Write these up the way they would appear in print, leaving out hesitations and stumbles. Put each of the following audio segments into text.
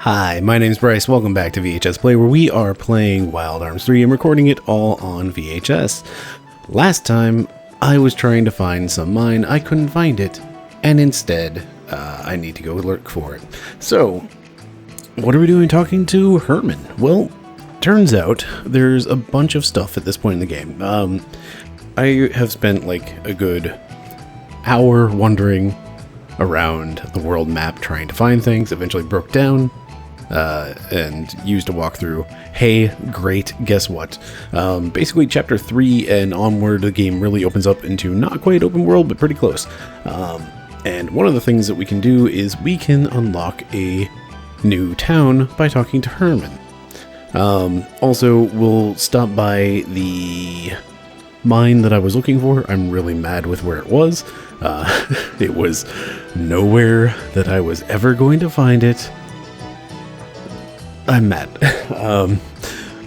Hi, my name's Bryce. Welcome back to VHS Play, where we are playing Wild Arms 3 and recording it all on VHS. Last time, I was trying to find some mine. I couldn't find it, and instead, I need to go look for it. So, what are we doing talking to Herman? Well, turns out there's a bunch of stuff at this point in the game. I have spent like a good hour wandering around the world map trying to find things, eventually broke down, and used a walkthrough. Hey, great, guess what? Basically, Chapter 3 and onward, the game really opens up into not quite open world, but pretty close. And one of the things that we can do is we can unlock a new town by talking to Herman. Also, we'll stop by the mine that I was looking for. I'm really mad with where it was. It was nowhere that I was ever going to find it. I'm mad.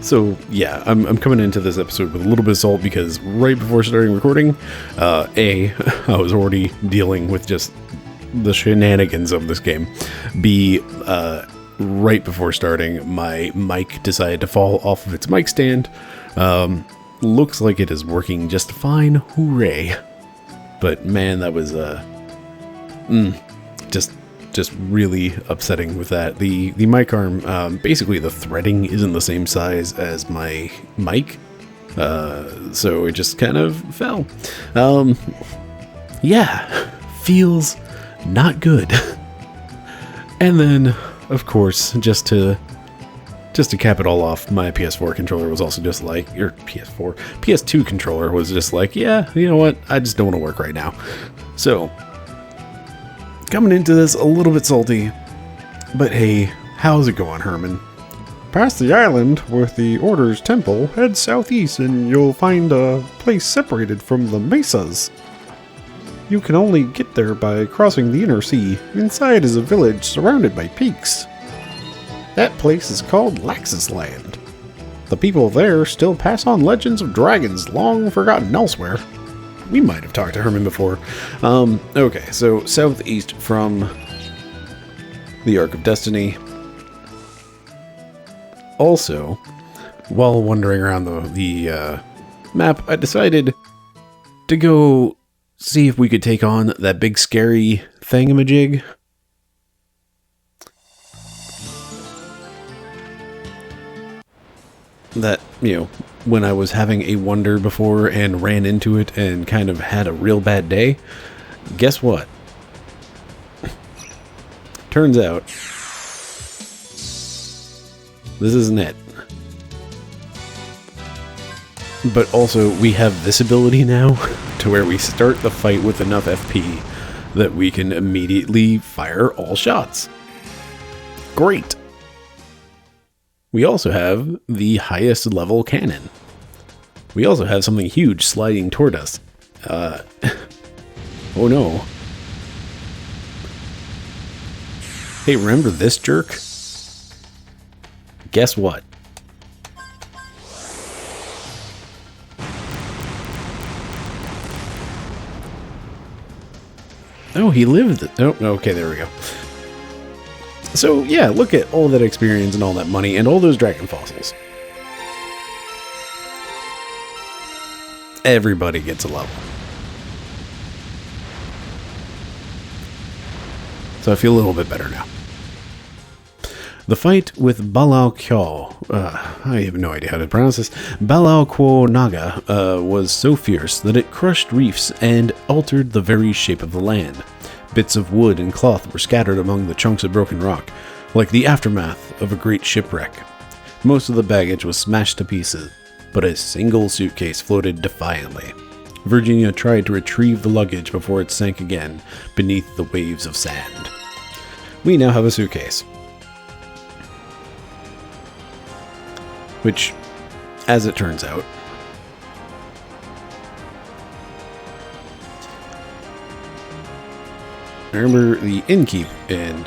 So yeah, I'm coming into this episode with a little bit of salt because right before starting recording, I was already dealing with just the shenanigans of this game. B, right before starting, my mic decided to fall off of its mic stand. Looks like it is working just fine. Hooray. But man, that was just really upsetting with that. The mic arm, basically the threading isn't the same size as my mic, so it just kind of fell. Yeah, feels not good. And then, of course, just to cap it all off, my PS4 controller was also just like, your PS2 controller was just like, yeah, you know what, I just don't want to work right now. So, coming into this a little bit salty, but hey, how's it going, Herman? Past the island with the Order's temple, head southeast and you'll find a place separated from the mesas. You can only get there by crossing the inner sea. Inside is a village surrounded by peaks. That place is called Laxus Land. The people there still pass on legends of dragons long forgotten elsewhere. We might have talked to Herman before. Okay, so southeast from the Ark of Destiny. Also, while wandering around the map, I decided to go see if we could take on that big scary thingamajig. That, you know, when I was having a wonder before and ran into it and kind of had a real bad day, guess what? Turns out, this isn't it. But also, we have this ability now, to where we start the fight with enough FP that we can immediately fire all shots. Great! We also have the highest level cannon. We also have something huge sliding toward us. Oh no. Hey, remember this jerk? Guess what? Oh, he lived. Oh, okay, there we go. So, yeah, look at all that experience and all that money and all those dragon fossils. Everybody gets a level. So I feel a little bit better now. The fight with Balao Kyo, I have no idea how to pronounce this, Balao Kwo Naga, was so fierce that it crushed reefs and altered the very shape of the land. Bits of wood and cloth were scattered among the chunks of broken rock, like the aftermath of a great shipwreck. Most of the baggage was smashed to pieces, but a single suitcase floated defiantly. Virginia tried to retrieve the luggage before it sank again beneath the waves of sand. We now have a suitcase. Which, as it turns out, I remember the innkeep, and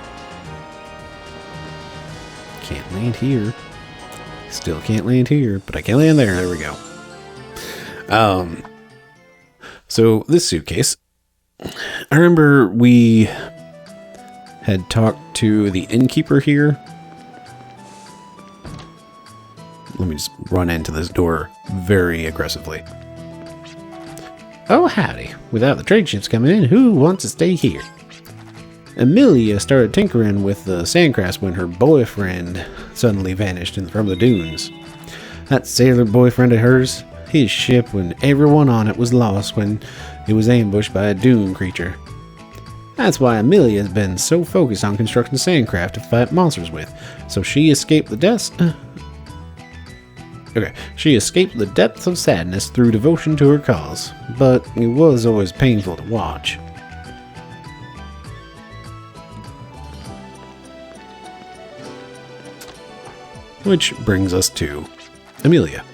can't land here. Still can't land here, but I can land there. There we go. So this suitcase, I remember we had talked to the innkeeper here Let me just run into this door very aggressively. Oh, howdy. Without the trade ships coming in, who wants to stay here? Amelia started tinkering with the sandcrafts when her boyfriend suddenly vanished from the dunes. That sailor boyfriend of hers, his ship when everyone on it was lost when it was ambushed by a dune creature. That's why Amelia has been so focused on constructing sandcraft to fight monsters with, so she escaped the depths of sadness through devotion to her cause, but it was always painful to watch. Which brings us to Amelia.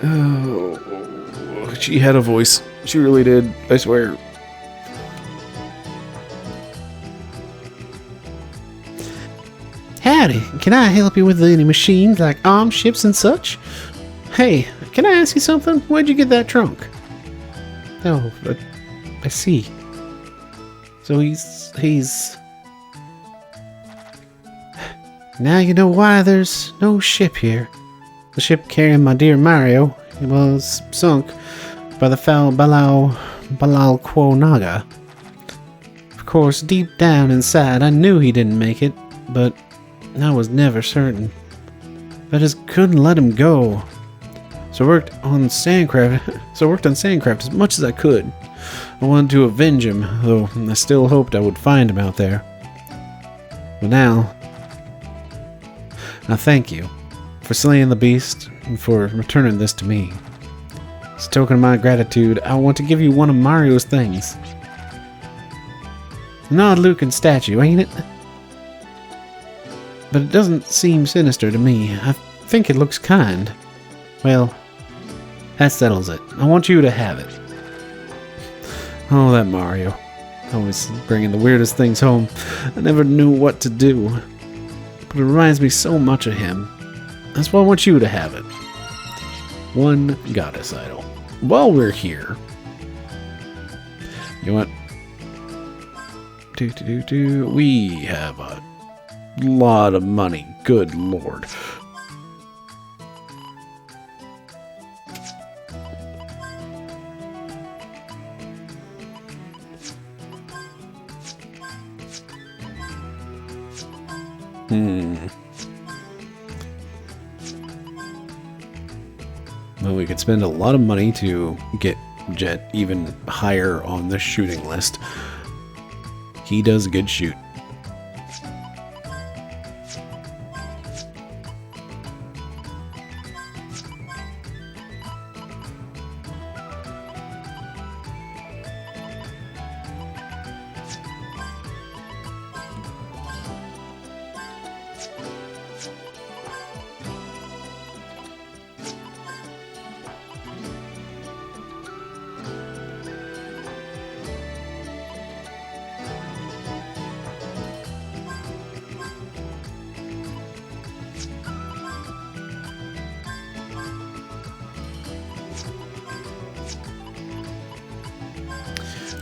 Oh, she had a voice. She really did, I swear. Howdy, can I help you with any machines like armed ships and such? Hey, can I ask you something? Where'd you get that trunk? Oh, I see. So he's... Now you know why there's no ship here. The ship carrying my dear Mario was sunk by the foul Balal Quo Naga. Of course, deep down inside, I knew he didn't make it, but I was never certain. I just couldn't let him go. So I worked on sandcraft as much as I could. I wanted to avenge him, though I still hoped I would find him out there. But now thank you for slaying the beast and for returning this to me. As a token of my gratitude, I want to give you one of Mario's things. An odd-looking statue, ain't it? But it doesn't seem sinister to me. I think it looks kind. Well, that settles it. I want you to have it. Oh, that Mario. Always bringing the weirdest things home. I never knew what to do. But it reminds me so much of him. That's why I want you to have it. One goddess idol. While we're here, you want... We have a lot of money. Good lord. Well, we could spend a lot of money to get Jet even higher on the shooting list. He does a good shoot.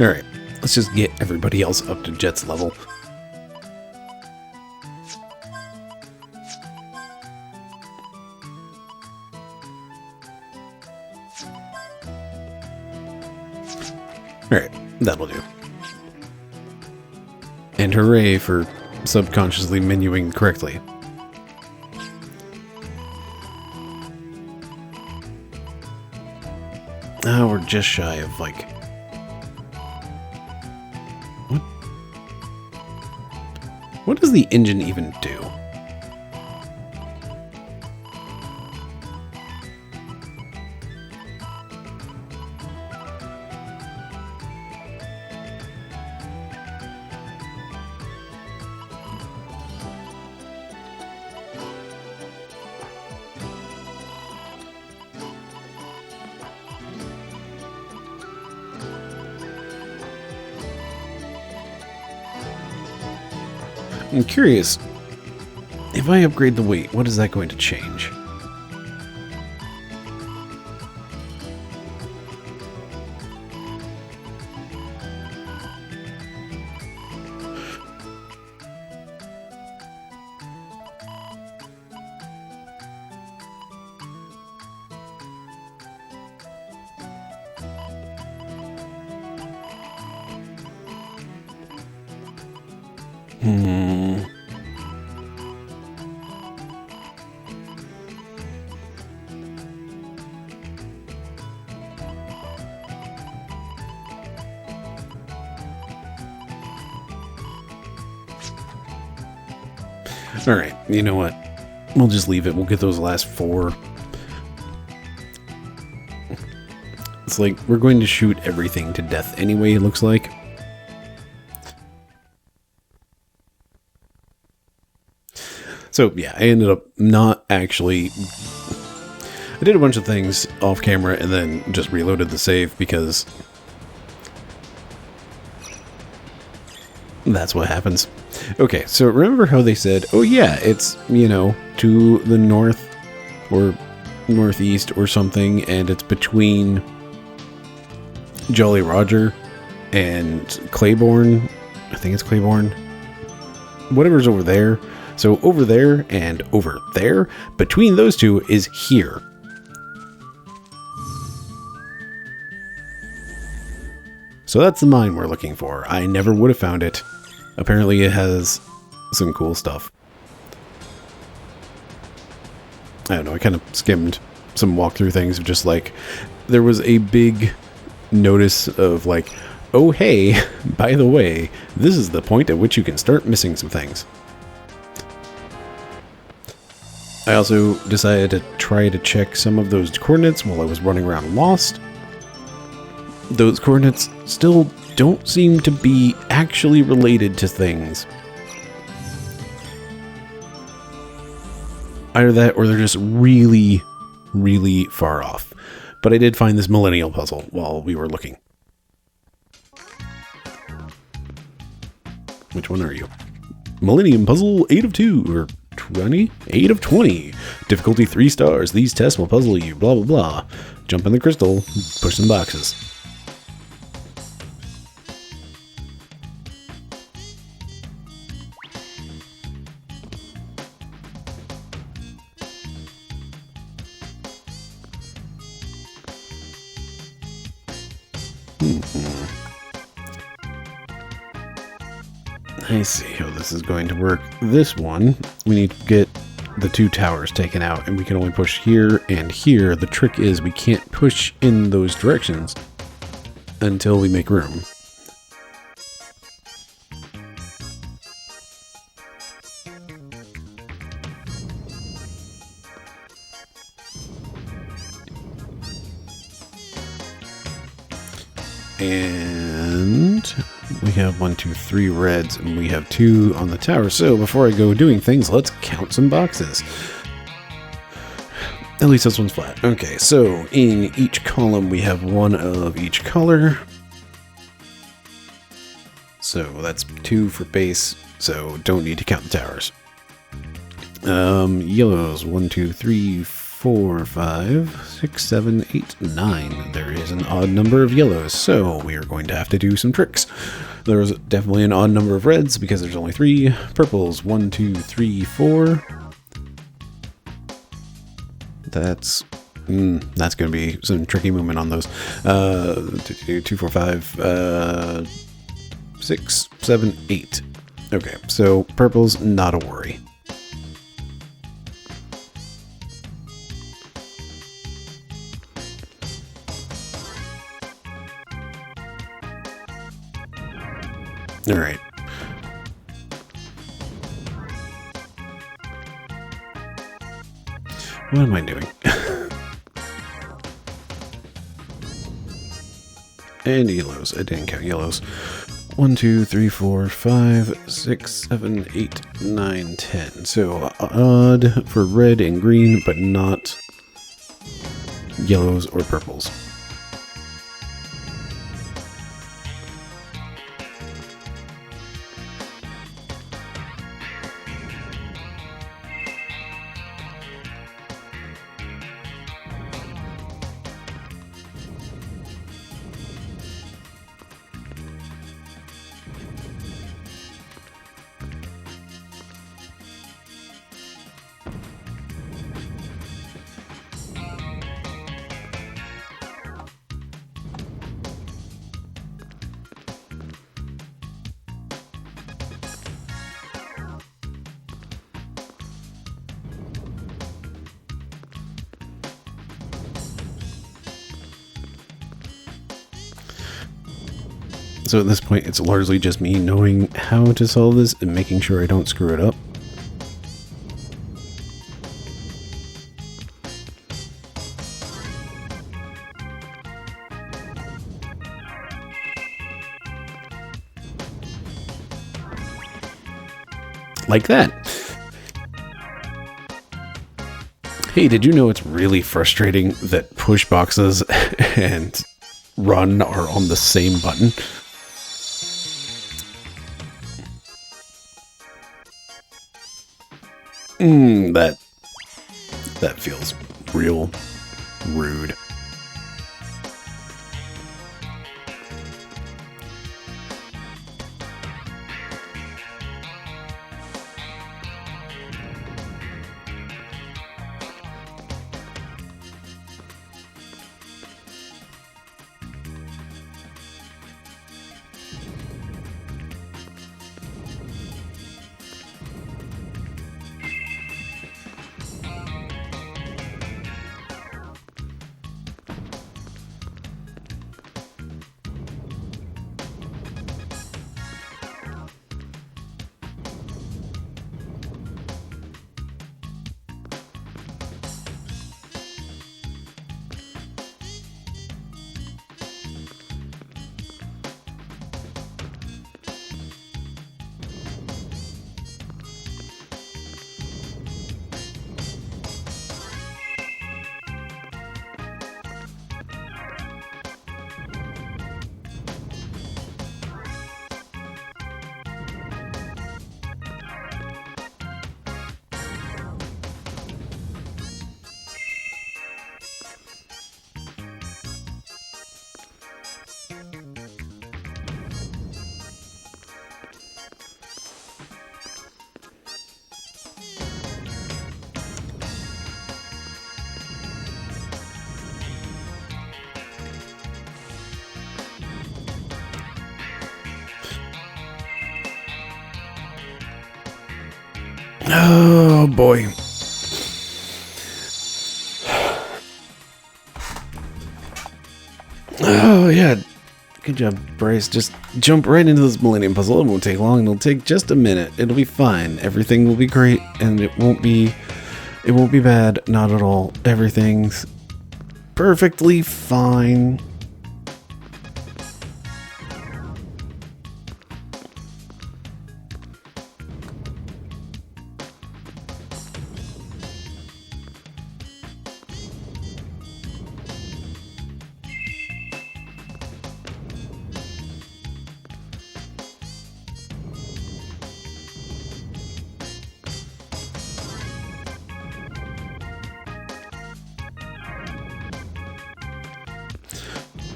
Alright, let's just get everybody else up to Jet's level. Alright, that'll do. And hooray for subconsciously menuing correctly. Oh, we're just shy of, like... What does the engine even do? I'm curious, if I upgrade the weight, what is that going to change? Alright, you know what? We'll just leave it. We'll get those last 4. It's like we're going to shoot everything to death anyway, it looks like. So, yeah, I ended up not actually... I did a bunch of things off camera and then just reloaded the save because... that's what happens. Okay, so remember how they said, oh yeah, it's, you know, to the north or northeast or something, and it's between Jolly Roger and Claiborne. I think it's Claiborne. Whatever's over there. So over there and over there, between those two is here. So that's the mine we're looking for. I never would have found it. Apparently it has some cool stuff. I don't know, I kind of skimmed some walkthrough things of just like, there was a big notice of like, oh hey, by the way, this is the point at which you can start missing some things. I also decided to try to check some of those coordinates while I was running around lost. Those coordinates still don't seem to be actually related to things. Either that or they're just really, really far off. But I did find this millennial puzzle while we were looking. Which one are you? Millennium Puzzle 8 of 2, or 20? 8 of 20. Difficulty 3 stars. These tests will puzzle you, blah blah blah. Jump in the crystal, push some boxes. I see how this is going to work. This one, we need to get the 2 towers taken out, and we can only push here and here. The trick is we can't push in those directions until we make room. And we have 1, 2, 3 reds, and we have 2 on the tower. So before I go doing things, let's count some boxes. At least this one's flat. Okay, so in each column we have 1 of each color. So that's 2 for base, so don't need to count the towers. Yellows, 1, 2, 3, 4, 5, 6, 7, 8, 9. There is an odd number of yellows, so we are going to have to do some tricks. There's definitely an odd number of reds because there's only 3. Purples, 1, 2, 3, 4. That's going to be some tricky movement on those. 2, 4, 5, 6, 7, 8. Okay, so purple's not a worry. All right. What am I doing? And yellows. I didn't count yellows. 1, 2, 3, 4, 5, 6, 7, 8, 9, 10. So odd for red and green, but not yellows or purples. So at this point, it's largely just me knowing how to solve this and making sure I don't screw it up. Like that. Hey, did you know it's really frustrating that push boxes and run are on the same button? That feels real rude. Oh boy. Oh yeah. Good job, Bryce. Just jump right into this Millennium Puzzle. It won't take long. It'll take just a minute. It'll be fine. Everything will be great, and it won't be bad. Not at all. Everything's perfectly fine.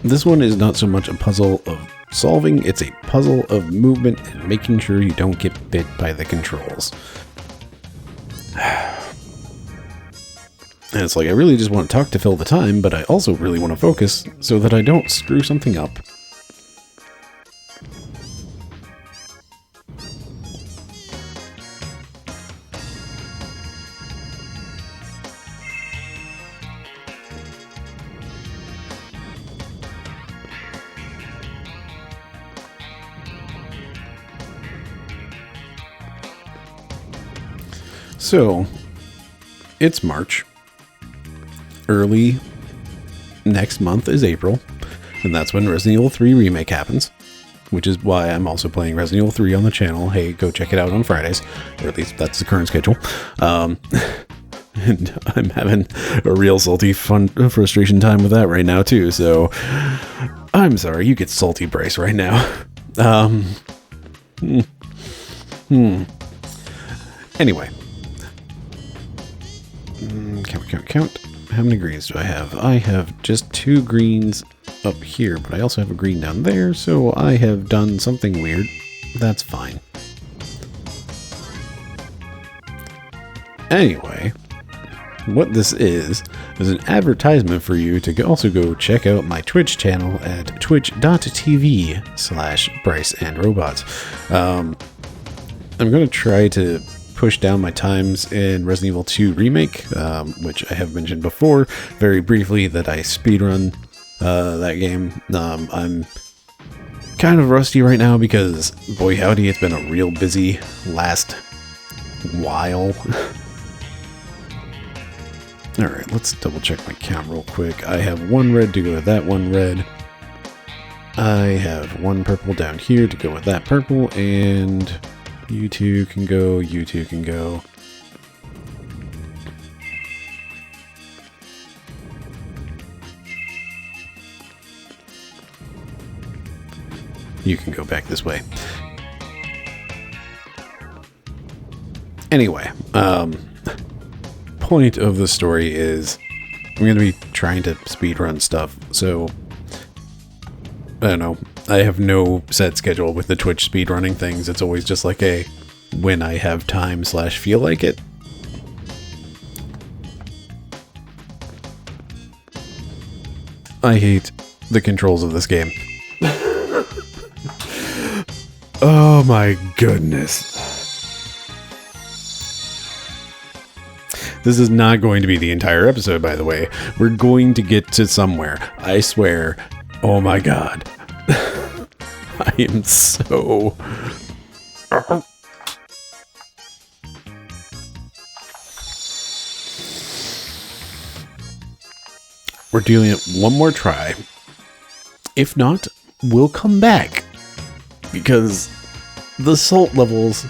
This one is not so much a puzzle of solving, it's a puzzle of movement and making sure you don't get bit by the controls. And it's like, I really just want to talk to fill the time, but I also really want to focus so that I don't screw something up. So, it's March. Early next month is April, and that's when Resident Evil 3 Remake happens, which is why I'm also playing Resident Evil 3 on the channel. Hey, go check it out on Fridays, or at least that's the current schedule. And I'm having a real salty, fun, frustration time with that right now, too, so I'm sorry, you get salty, Bryce, right now. Anyway. Count. How many greens do I have? I have just 2 greens up here, but I also have a green down there, so I have done something weird. That's fine. Anyway, what this is an advertisement for you to also go check out my Twitch channel at twitch.tv/BryceAndRobots. I'm going to try to push down my times in Resident Evil 2 Remake, which I have mentioned before, very briefly, that I speedrun that game. I'm kind of rusty right now because, boy howdy, it's been a real busy last while. Alright, let's double check my count real quick. I have one red to go with that one red. I have one purple down here to go with that purple, and you two can go, you two can go. You can go back this way. Anyway, point of the story is I'm going to be trying to speedrun stuff, so I don't know. I have no set schedule with the Twitch speedrunning things. It's always just like a when I have time / feel like it. I hate the controls of this game. Oh my goodness. This is not going to be the entire episode, by the way. We're going to get to somewhere. I swear. Oh my god. I am so... We're doing it one more try. If not, we'll come back. Because the salt levels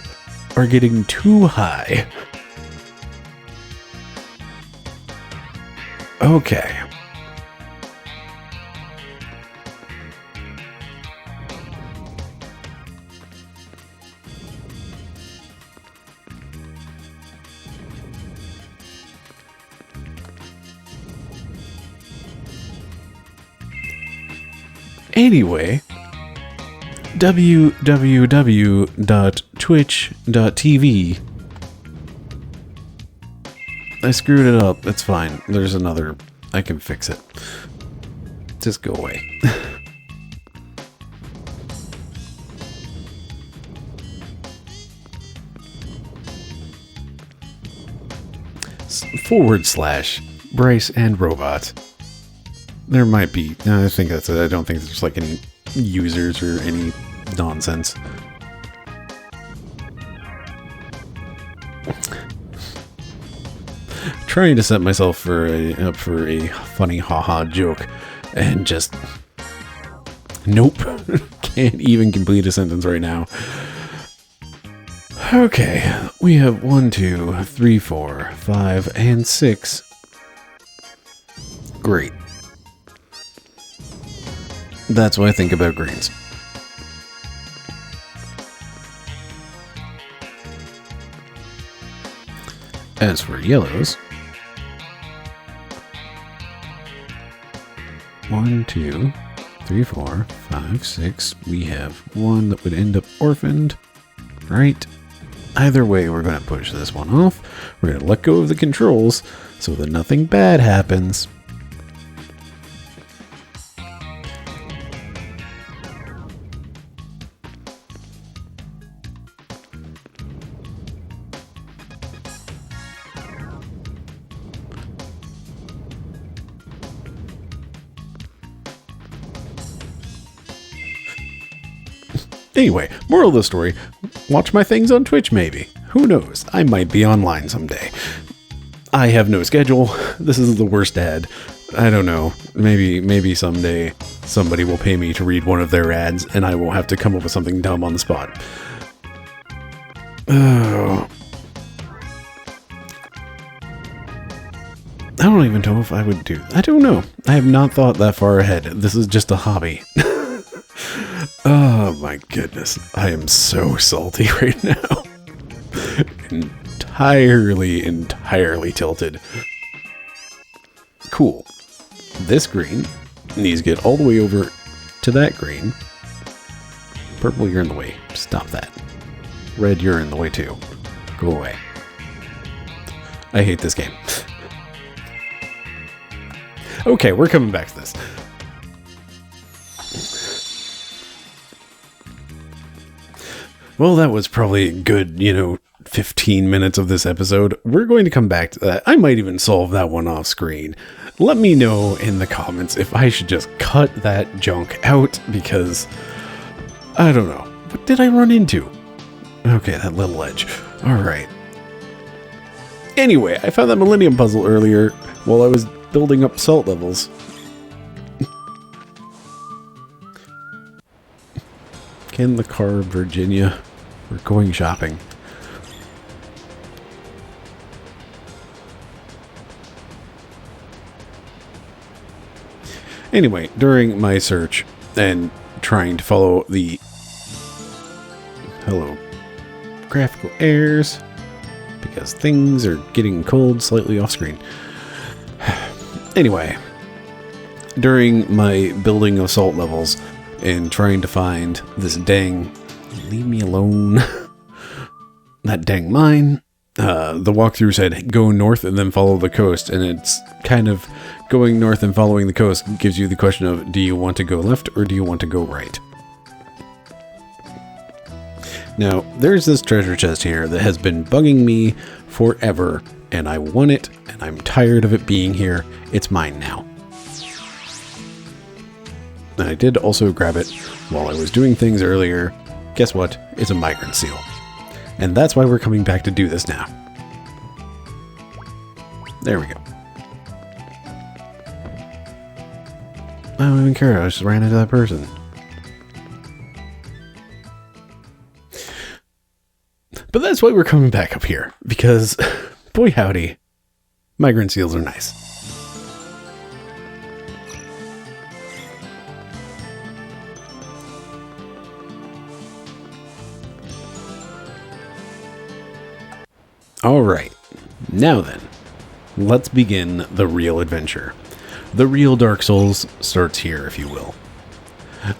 are getting too high. Okay. Anyway, www.twitch.tv. I screwed it up. It's fine. There's another. I can fix it. Just go away. / Bryce and Robot. There might be. No, I think that's it. I don't think there's like any users or any nonsense. Trying to set myself up for a funny haha joke, and just nope. Can't even complete a sentence right now. Okay, we have 1, 2, 3, 4, 5, and 6. Great. That's what I think about greens. As for yellows, 1, 2, 3, 4, 5, 6. We have one that would end up orphaned. Right. Either way, we're going to push this one off. We're going to let go of the controls so that nothing bad happens. Anyway, moral of the story, watch my things on Twitch maybe. Who knows? I might be online someday. I have no schedule. This is the worst ad. I don't know. Maybe someday somebody will pay me to read one of their ads and I won't have to come up with something dumb on the spot. Oh. I don't even know if I would do. I don't know. I have not thought that far ahead. This is just a hobby. Oh my goodness. I am so salty right now. Entirely tilted. Cool. This green needs to get all the way over to that green. Purple, you're in the way. Stop that. Red, you're in the way too. Go away. I hate this game. Okay, we're coming back to this. Well, that was probably a good, 15 minutes of this episode. We're going to come back to that. I might even solve that one off screen. Let me know in the comments if I should just cut that junk out, because I don't know. What did I run into? Okay, that little ledge. Alright. Anyway, I found that Millennium Puzzle earlier while I was building up salt levels. Get in the car, Virginia. We're going shopping. Anyway, during my search and trying to follow the graphical errors, because things are getting cold slightly off screen. Anyway, during my building of salt levels and trying to find this dang, leave me alone, that dang mine, the walkthrough said go north and then follow the coast, and it's kind of going north and following the coast gives you the question of, do you want to go left or do you want to go right? Now, there's this treasure chest here that has been bugging me forever, and I want it, and I'm tired of it being here. It's mine now. And I did also grab it while I was doing things earlier. Guess what? It's a migrant seal. And that's why we're coming back to do this now. There we go. I don't even care, I just ran into that person. But that's why we're coming back up here, because, boy howdy, migrant seals are nice. Alright, now then, let's begin the real adventure. The real Dark Souls starts here, if you will.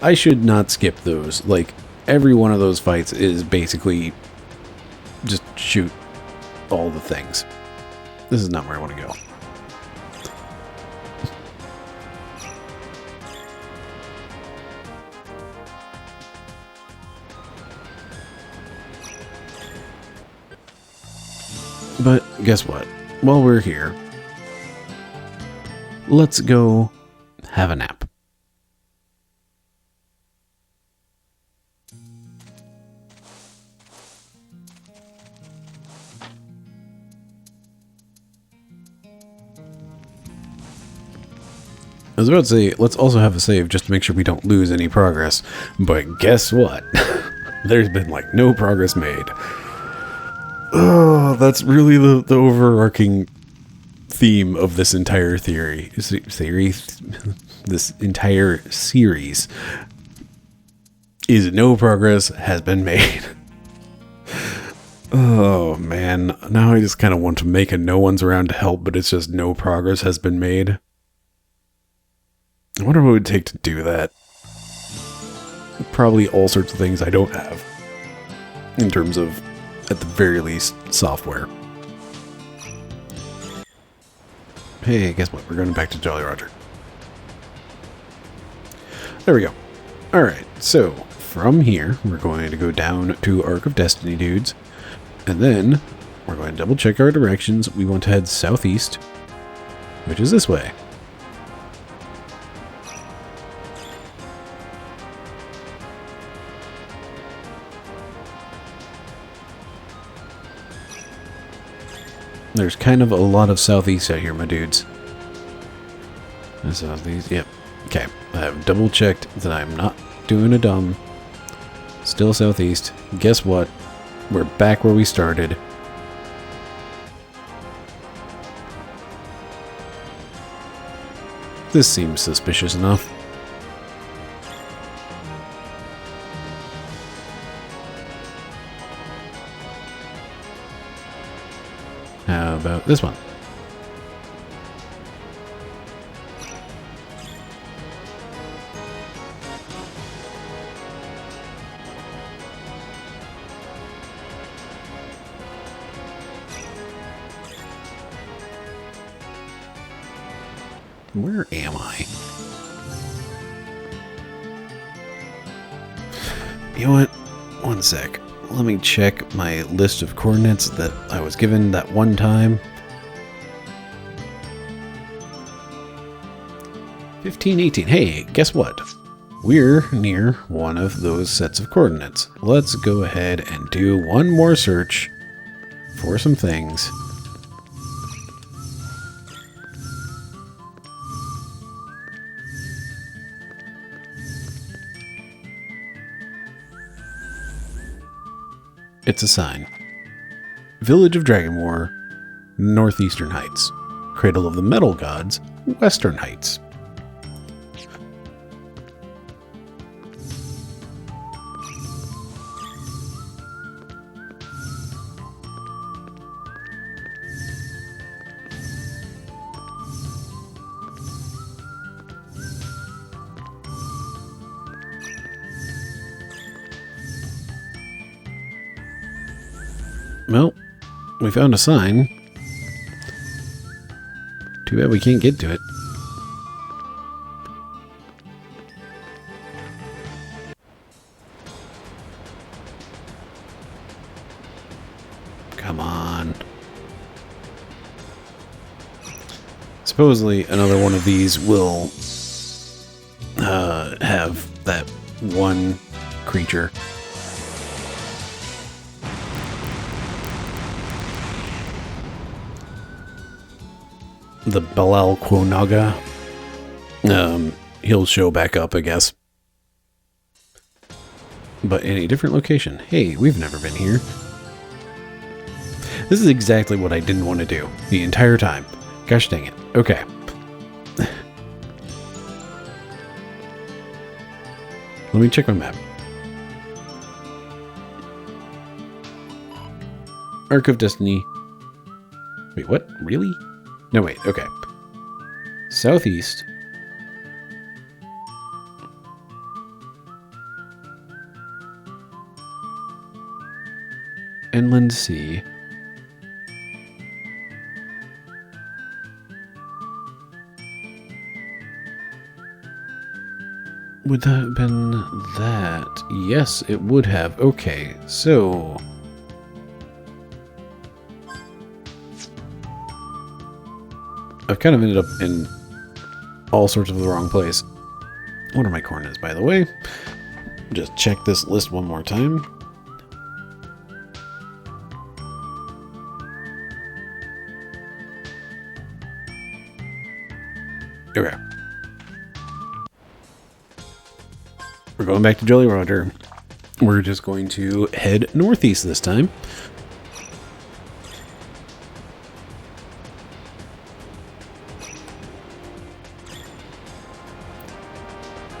I should not skip those, like, every one of those fights is basically just shoot all the things. This is not where I want to go. But guess what? While we're here, let's go have a nap. I was about to say, let's also have a save just to make sure we don't lose any progress. But guess what? There's been like no progress made. Oh, that's really the overarching theme of this entire this entire series is no progress has been made. Oh man, now I just kind of want to make a no one's around to help, but it's just no progress has been made. I wonder what it would take to do that. Probably all sorts of things I don't have. In terms of, at the very least, software. Hey, guess what? We're going back to Jolly Roger. There we go. Alright, so, from here, we're going to go down to Arc of Destiny, dudes. And then, we're going to double check our directions. We want to head southeast, which is this way. There's kind of a lot of southeast out here, my dudes. Southeast, yep. Okay, I have double checked that I'm not doing a dumb. Still southeast. Guess what? We're back where we started. This seems suspicious enough. How about this one? Where am I? You know what? One sec. Let me check my list of coordinates that I was given that one time. 1518. Hey, guess what? we're near one of those sets of coordinates. Let's go ahead and do one more search for some things. It's a sign. Village of Dragonwar, Northeastern Heights. Cradle of the Metal Gods, Western Heights. Well, we found a sign. Too bad we can't get to it. Come on. Supposedly another one of these will have that one creature. The Balal Quonaga. He'll show back up, I guess. But in a different location. Hey, we've never been here. This is exactly what I didn't want to do the entire time. Gosh dang it. Okay. Let me check my map. Arc of Destiny. Wait, what? Really? No, wait. Okay. Southeast. Inland Sea. Would that have been that? Yes, it would have. Okay, so... I've kind of ended up in all sorts of the wrong place. What are my coordinates, by the way? Just check this list one more time. Okay. We're going back to Jolly Roger. We're just going to head northeast this time.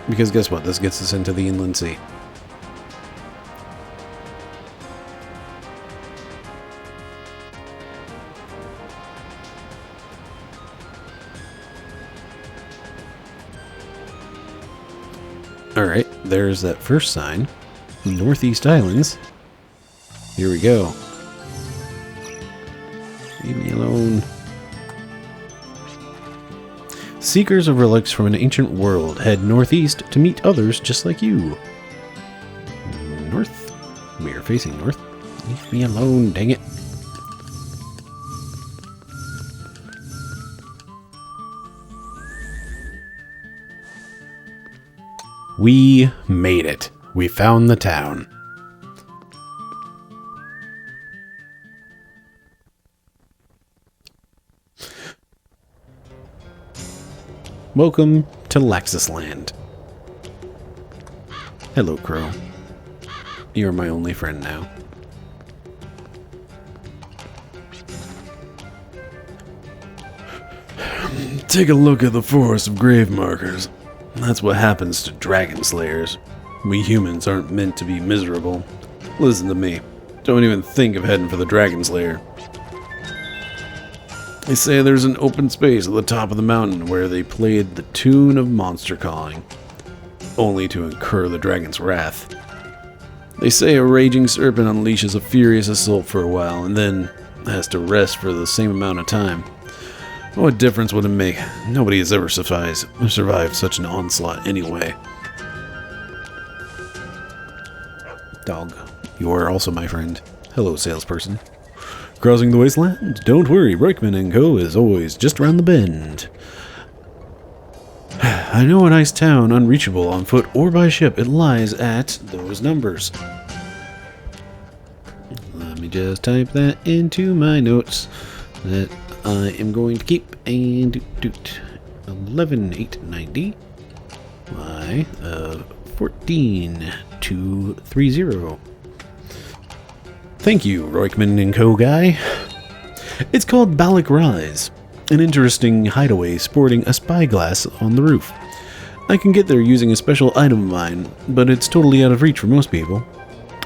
Because guess what? This gets us into the Inland Sea. Alright, there's that first sign. Northeast Islands. Here we go. Leave me alone. Seekers of relics from an ancient world head northeast to meet others just like you. North? We are facing north. Leave me alone, dang it. We made it. We found the town. Welcome to Laxus Land. Hello, Crow. You're my only friend now. Take a look at the forest of grave markers. That's what happens to dragon slayers. We humans aren't meant to be miserable. Listen to me. Don't even think of heading for the dragon slayer. They say there's an open space at the top of the mountain where they played the tune of monster calling, only to incur the dragon's wrath. They say a raging serpent unleashes a furious assault for a while and then has to rest for the same amount of time. What difference would it make? Nobody has ever survived such an onslaught anyway. Dog, you are also my friend. Hello, salesperson. Crossing the wasteland? Don't worry, Reichman & Co. is always just around the bend. I know a nice town unreachable on foot or by ship. It lies at those numbers. Let me just type that into my notes that I am going to keep. And 11,890 by 14,230. Thank you, Roykman and Co. guy. It's called Balak Rise, an interesting hideaway sporting a spyglass on the roof. I can get there using a special item of mine, but it's totally out of reach for most people.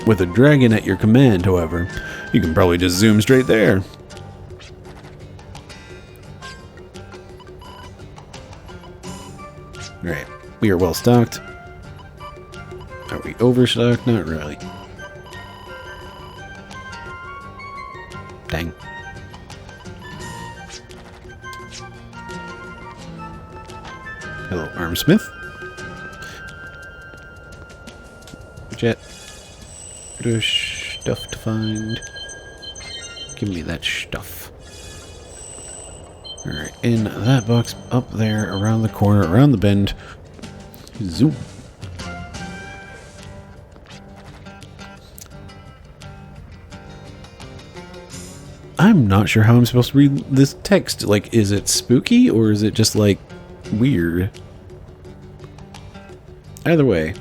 With a dragon at your command, however, you can probably just zoom straight there. Alright, we are well stocked. Are we overstocked? Not really. Dang. Hello, Armsmith. Jet. There's stuff to find. Give me that stuff. Alright, in that box up there, around the corner, around the bend. Zoom. I'm not sure how I'm supposed to read this text. Like, is it spooky or is it just, like, weird? Either way,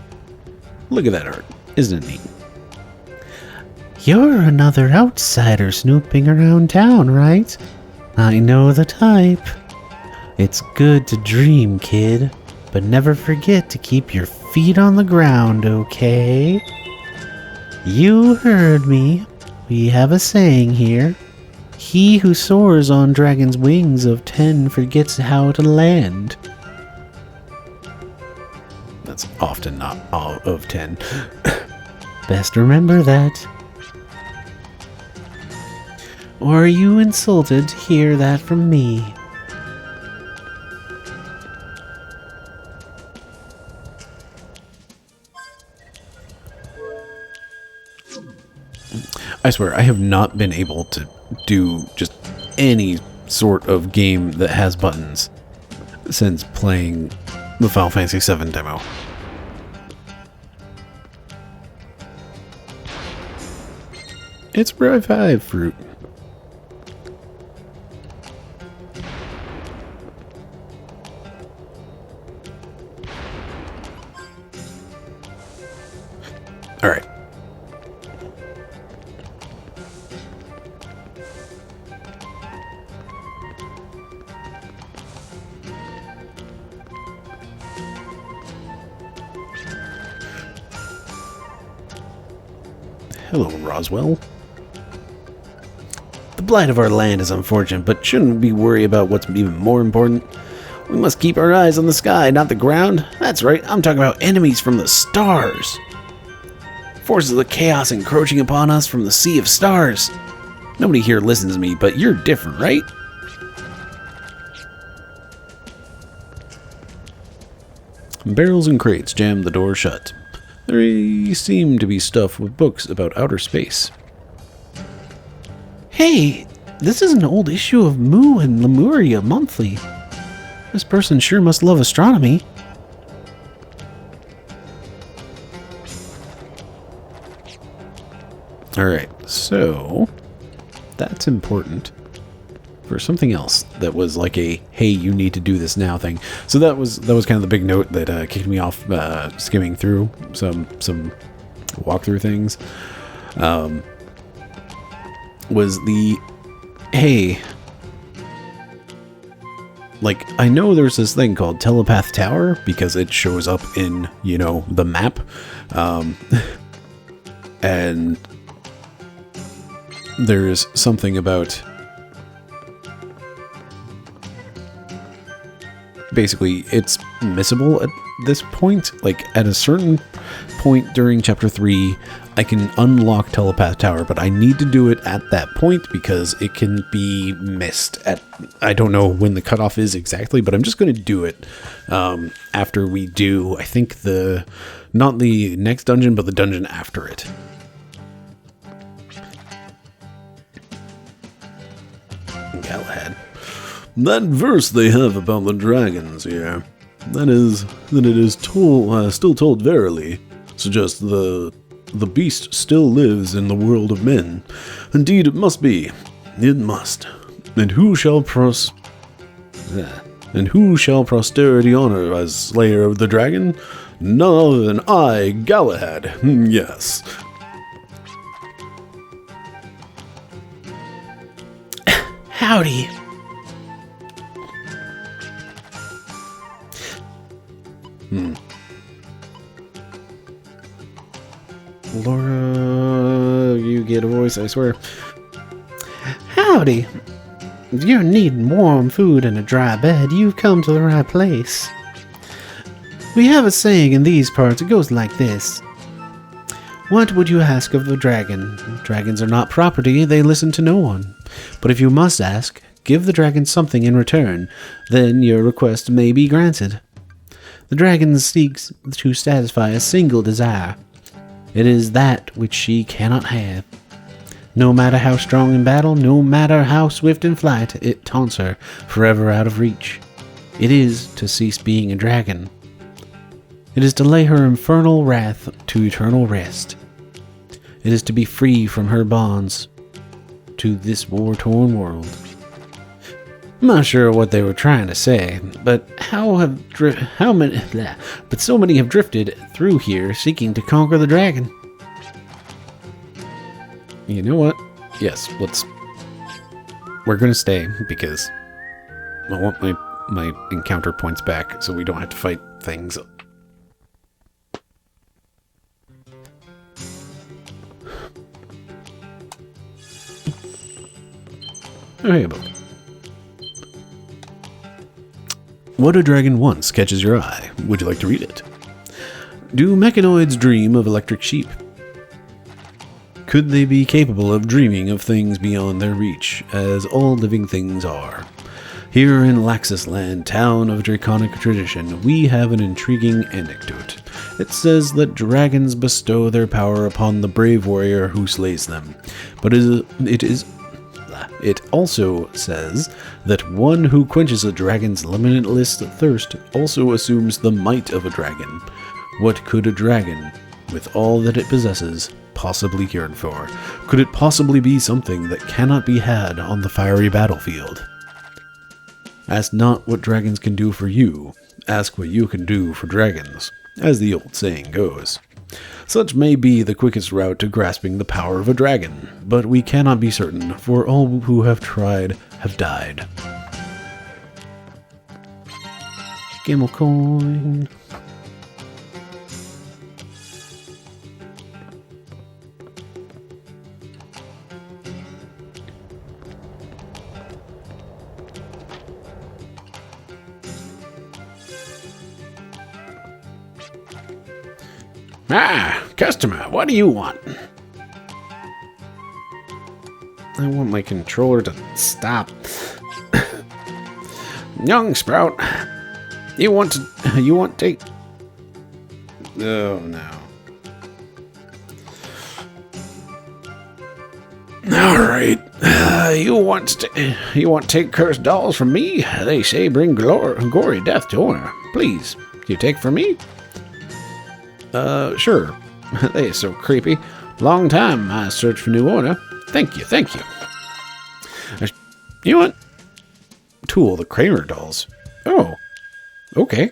look at that art. Isn't it neat? You're another outsider snooping around town, right? I know the type. It's good to dream, kid, but never forget to keep your feet on the ground, okay? You heard me. We have a saying here. He who soars on dragon's wings of 10 forgets how to land. That's often not all of 10. Best remember that. Or are you insulted to hear that from me? I swear, I have not been able to do just any sort of game that has buttons since playing the Final Fantasy VII demo. It's Revive Fruit. Alright. Hello, Roswell. The blight of our land is unfortunate, but shouldn't we worry about what's even more important? We must keep our eyes on the sky, not the ground. That's right, I'm talking about enemies from the stars. Forces of chaos encroaching upon us from the sea of stars. Nobody here listens to me, but you're different, right? Barrels and crates jam the door shut. They seem to be stuffed with books about outer space. Hey, this is an old issue of Moo and Lemuria Monthly. This person sure must love astronomy. Alright, so that's important for something else that was like a hey, you need to do this now thing. So that was kind of the big note that kicked me off skimming through some walkthrough things. Was the hey, like, I know there's this thing called Telepath Tower because it shows up in, you know, the map, and there's something about basically it's missable at this point. Like, at a certain point during chapter 3 I can unlock Telepath Tower, but I need to do it at that point because it can be missed at, I don't know when the cutoff is exactly, but I'm just going to do it after we do, I think, not the next dungeon, but the dungeon after it. Galahad. That verse they have about the dragons, yeah. That is, then it is still told verily, suggests the beast still lives in the world of men. Indeed, it must be. It must. And who shall posterity honor as slayer of the dragon? None other than I, Galahad. Yes. Howdy. Laura, you get a voice, I swear. Howdy. If you're needing warm food and a dry bed, you've come to the right place. We have a saying in these parts. It goes like this. What would you ask of a dragon? Dragons are not property, they listen to no one. But if you must ask, give the dragon something in return, then your request may be granted. The dragon seeks to satisfy a single desire. It is that which she cannot have. No matter how strong in battle, no matter how swift in flight, it taunts her, forever out of reach. It is to cease being a dragon. It is to lay her infernal wrath to eternal rest. It is to be free from her bonds to this war-torn world. I'm not sure what they were trying to say, but so many have drifted through here seeking to conquer the dragon. You know what? Yes, we're gonna stay because I want my encounter points back so we don't have to fight things. Hey, book. What a Dragon Once catches your eye. Would you like to read it? Do mechanoids dream of electric sheep? Could they be capable of dreaming of things beyond their reach, as all living things are? Here in Laxus Land, town of draconic tradition, we have an intriguing anecdote. It says that dragons bestow their power upon the brave warrior who slays them, but it also says that one who quenches a dragon's limitless thirst also assumes the might of a dragon. What could a dragon, with all that it possesses, possibly yearn for? Could it possibly be something that cannot be had on the fiery battlefield? Ask not what dragons can do for you, ask what you can do for dragons, as the old saying goes. Such may be the quickest route to grasping the power of a dragon, but we cannot be certain, for all who have tried have died. Gimmel coin. Ah, customer, what do you want? I want my controller to stop. Young Sprout, you want take... Oh, no. Alright, you want take cursed dolls from me? They say bring gory death to owner. Please, you take from me? Sure. They are so creepy. Long time I searched for new owner. Thank you. You want? Tool the Kramer dolls. Oh, okay.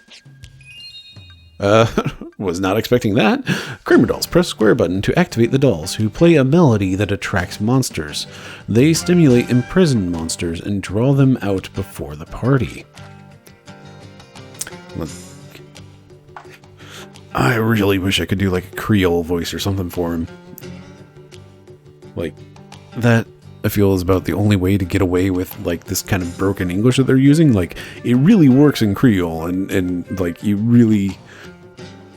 Was not expecting that. Kramer dolls. Press square button to activate the dolls, who play a melody that attracts monsters. They stimulate imprisoned monsters and draw them out before the party. I really wish I could do like a Creole voice or something for him. Like, that I feel is about the only way to get away with like this kind of broken English that they're using. Like, it really works in Creole and like you really,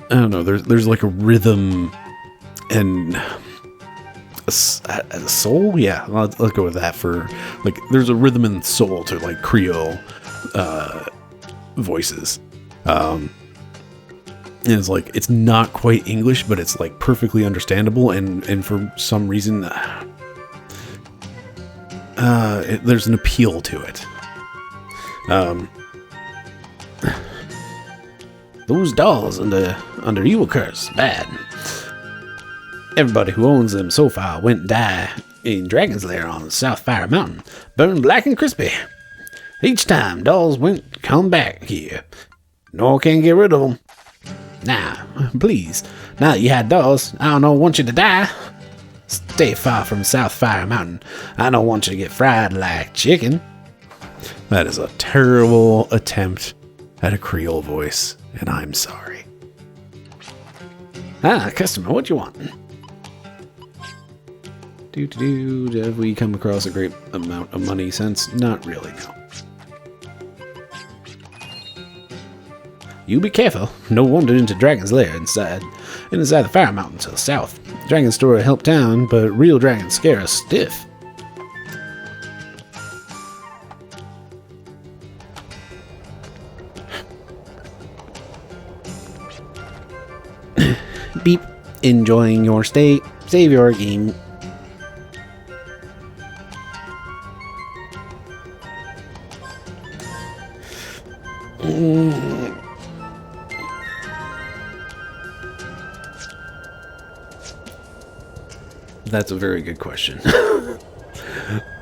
I don't know, there's like a rhythm and a soul. Yeah, let's go with that for like, there's a rhythm and soul to like Creole voices. And it's like, it's not quite English, but it's like perfectly understandable, and for some reason, there's an appeal to it. Those dolls under evil curse, bad. Everybody who owns them so far went and die in Dragon's Lair on South Fire Mountain, burned black and crispy. Each time dolls went come back here. No can't get rid of them. Now, please, now that you had dolls, I don't want you to die. Stay far from South Fire Mountain. I don't want you to get fried like chicken. That is a terrible attempt at a Creole voice, and I'm sorry. Customer, what you want? Have we come across a great amount of money since? Not really, no. You be careful. No wandered into Dragon's Lair inside the Fire Mountain to the south. Dragon's story help town, but real dragons scare us stiff. Beep. Enjoying your stay. Save your game. That's a very good question.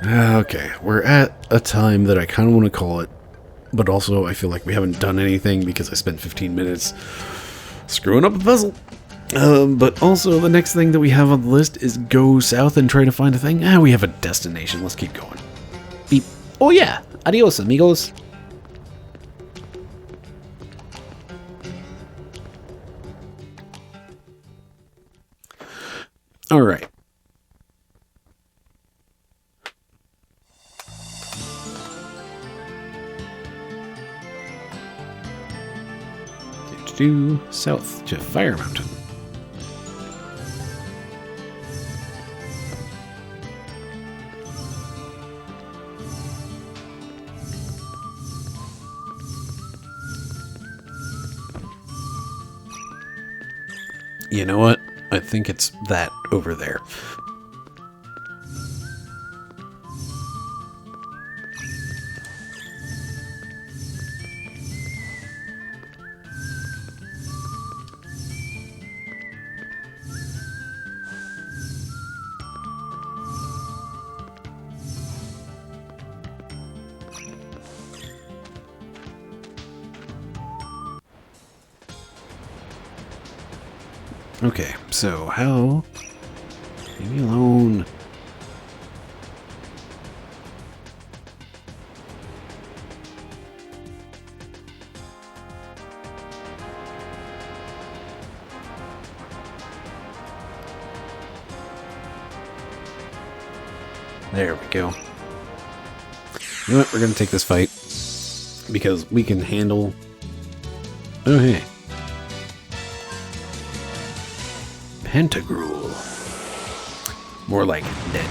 Okay, we're at a time that I kind of want to call it, but also I feel like we haven't done anything because I spent 15 minutes screwing up a puzzle. But also the next thing that we have on the list is go south and try to find a thing. We have a destination. Let's keep going. Beep. Oh yeah. Adios, amigos. All right. South to Fire Mountain. You know what? I think it's that over there. Okay, so how... Leave me alone. There we go. You know what? We're gonna take this fight because we can handle... Oh, hey. Pentagruel. More like dead.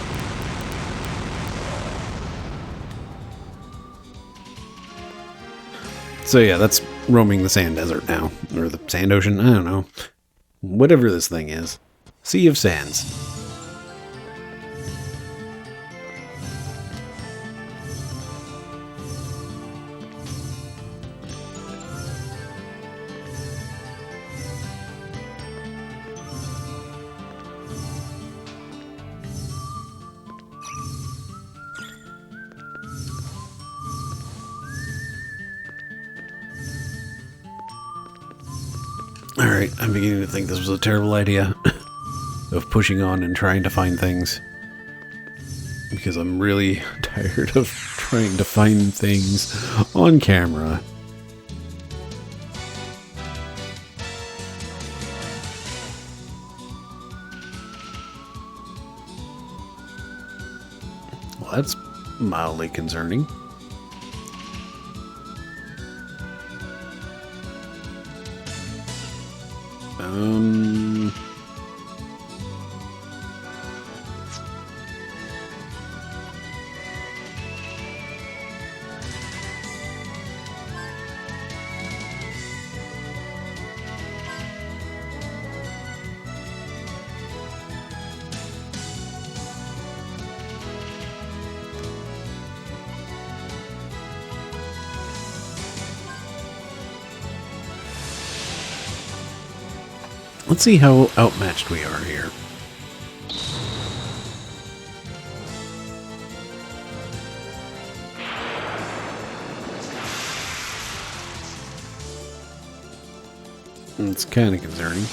So yeah, that's roaming the sand desert now. Or the sand ocean, I don't know. Whatever this thing is. Sea of Sands. Alright, I'm beginning to think this was a terrible idea of pushing on and trying to find things. Because I'm really tired of trying to find things on camera. Well, that's mildly concerning. Let's see how outmatched we are here. It's kind of concerning.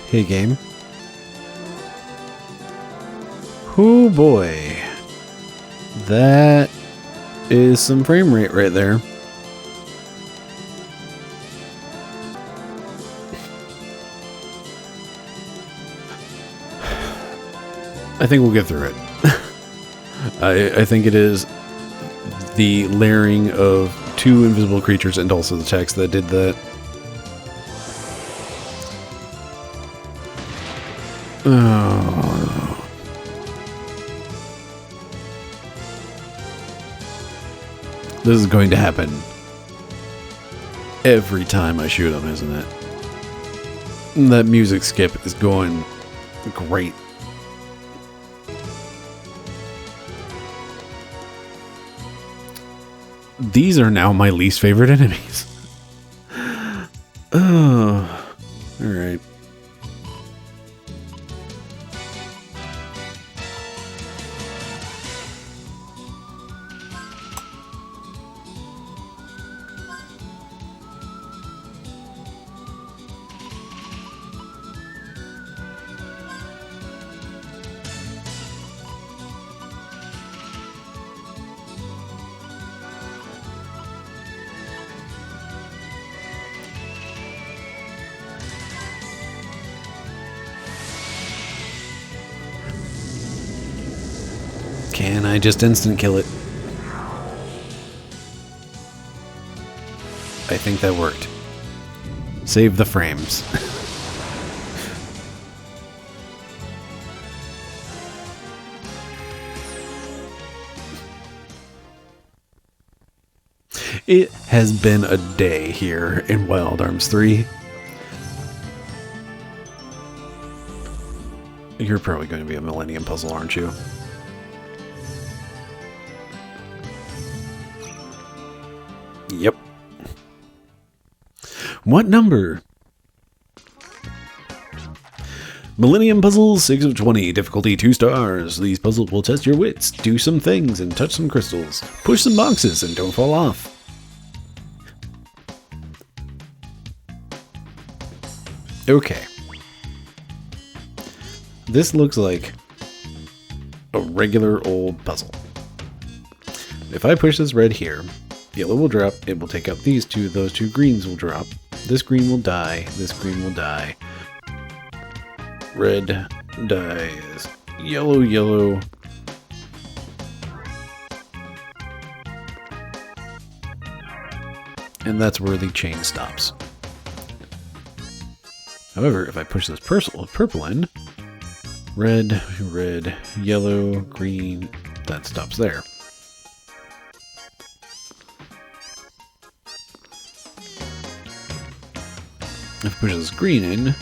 Hey, game. Oh boy. That is some frame rate right there. I think we'll get through it. I think it is the layering of two invisible creatures and also the text that did that. Oh. This is going to happen every time I shoot him, isn't it? That music skip is going great. These are now my least favorite enemies. Oh, alright. Can I just instant kill it? I think that worked. Save the frames. It has been a day here in Wild Arms 3. You're probably going to be a Millennium Puzzle, aren't you? Yep. What number? Millennium Puzzles, 6 of 20, difficulty 2 stars. These puzzles will test your wits, do some things, and touch some crystals. Push some boxes and don't fall off. Okay. This looks like a regular old puzzle. If I push this red here, yellow will drop, it will take out these two, those two greens will drop, this green will die, this green will die, red dies, yellow, yellow, and that's where the chain stops. However, if I push this purple in, red, red, yellow, green, that stops there. If I push this green in,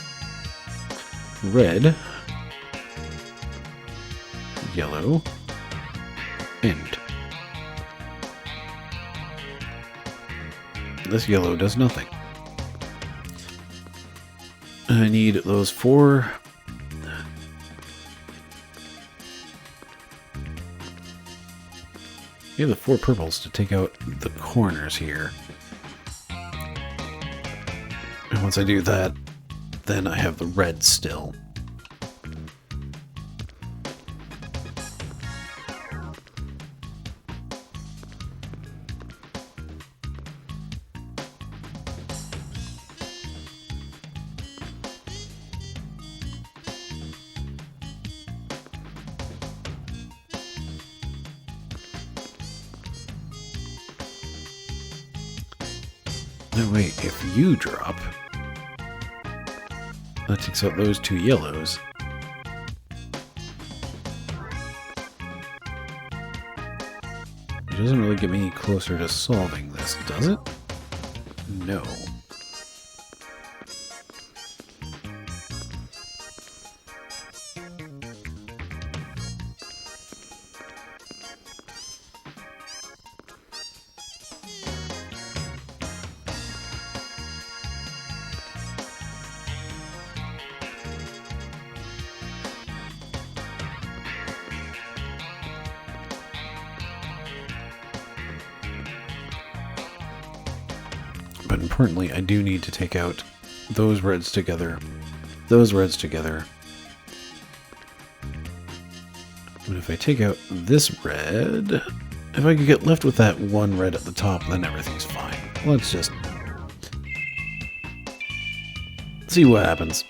red, yellow, and this yellow does nothing. I need those four. You have the four purples to take out the corners here. And once I do that, then I have the red still. No, wait, if you drop, that takes out those two yellows. It doesn't really get me any closer to solving this, does it? No. But importantly, I do need to take out those reds together. Those reds together. But if I take out this red, if I could get left with that one red at the top, then everything's fine. Let's just see what happens.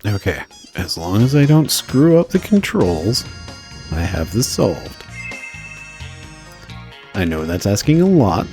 Okay, as long as I don't screw up the controls, I have this solved. I know that's asking a lot.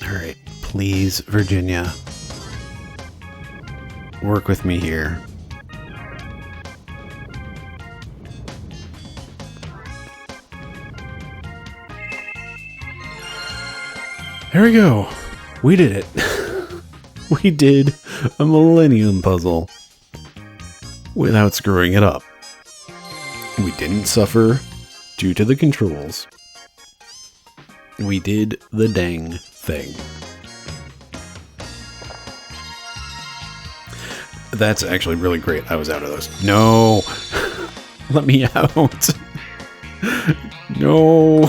Alright, please, Virginia. Work with me here. There we go. We did it. We did a Millennium Puzzle without screwing it up. We didn't suffer due to the controls. We did the dang thing. That's actually really great. I was out of those. No! Let me out! No!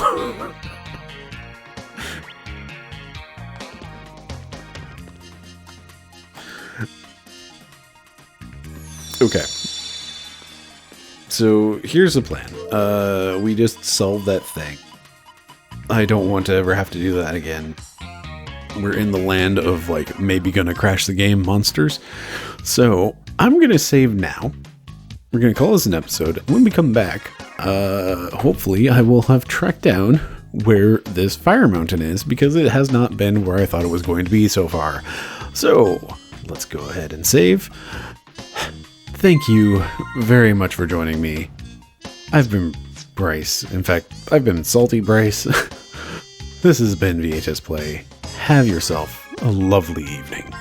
Okay. So here's the plan. We just solved that thing. I don't want to ever have to do that again. We're in the land of, like, maybe gonna crash the game monsters. So I'm gonna save now. We're gonna call this an episode. When we come back, hopefully I will have tracked down where this fire mountain is, because it has not been where I thought it was going to be so far. So let's go ahead and save. Thank you very much for joining me. I've been Bryce. In fact, I've been Salty Bryce. This has been VHS Play. Have yourself a lovely evening.